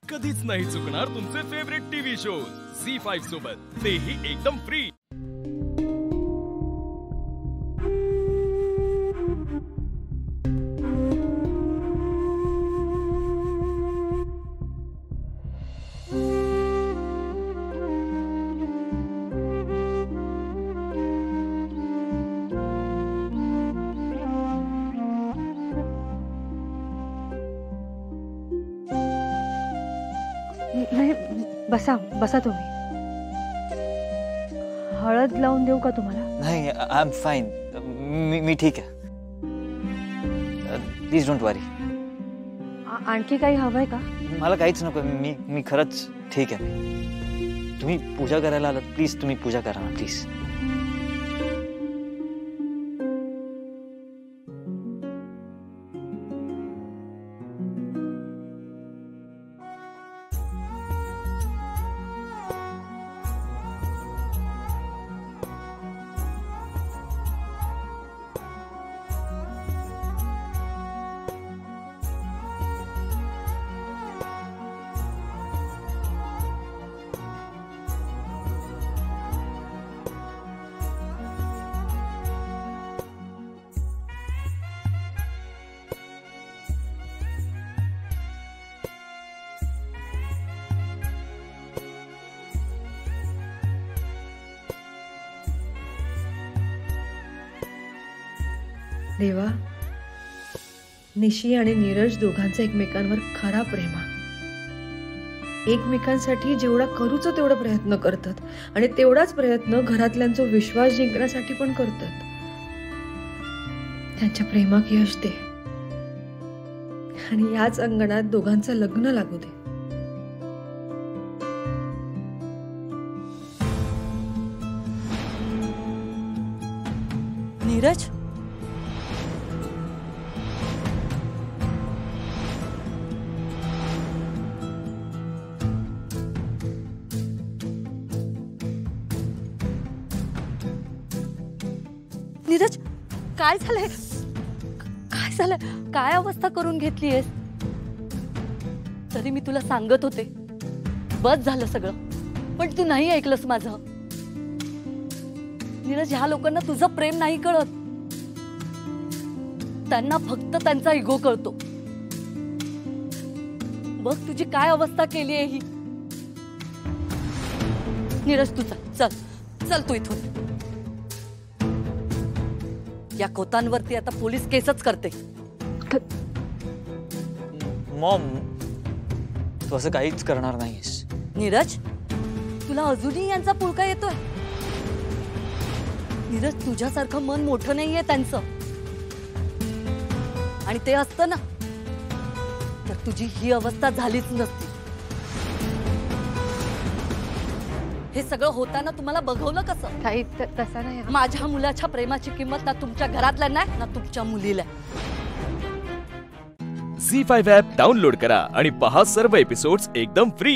कधीच नाही चुकणार तुमचे फेवरेट टीव्ही शोज झी5 सोबत, तेही एकदम फ्री। नाही, बसा बसा तुम्ही। हळद लावून देऊ का तुम्हाला? नाही, आय एम फाइन, मी ठीक आहे। प्लीज डोंट वरी। आणखी काही हवंय का? मला काहीच नको, मी खरंच ठीक आहे। तुम्ही पूजा करायला आलात, प्लीज तुम्ही पूजा करा ना, प्लीज। देवा, निशी आणि नीरज दोघांचं एकमेकांवर खरा प्रेम आहे। एकमेकांसाठी जेवढा करूच तेवढा प्रयत्न करतात आणि तेवढाच प्रयत्न घरातल्यांचा विश्वास जिंकण्यासाठी पण करतात। त्यांच्या प्रेमाक यश दे आणि याच अंगणात दोघांचं लग्न लागू दे। नीरज, नीरज, काय झालंय? काय झालंय? काय अवस्था करून घेतलीयस? तरी मी तुला सांगत होते, बस झालं सगळं, पण तू नाही ऐकलंस माझं। नीरज, ह्या लोकांना तुझं प्रेम नाही कळत, त्यांना फक्त त्यांचा इगो कळतो। बघ तुझी काय अवस्था केली आहे ही। नीरज, तू चल चल चल, तू इथून। या कोतांवरती आता पोलीस केसच करते। मॉम, तू असं काहीच करणार नाहीस। नीरज, तुला अजूनही यांचा पुळका येतोय? नीरज, तुझ्यासारखं मन मोठं नाहीये त्यांचं, आणि ते असतं ना तर तुझी ही अवस्था झालीच नसती। हे सगळं होताना तुम्हाला बघवलं कसं? काही तसा नाही। माझ्या मुलाच्या प्रेमाची किंमत ना तुमच्या घरातल्या नाही ना तुमच्या मुलीला। झी5 ॲप डाउनलोड करा आणि पहा सर्व एपिसोड्स एकदम फ्री।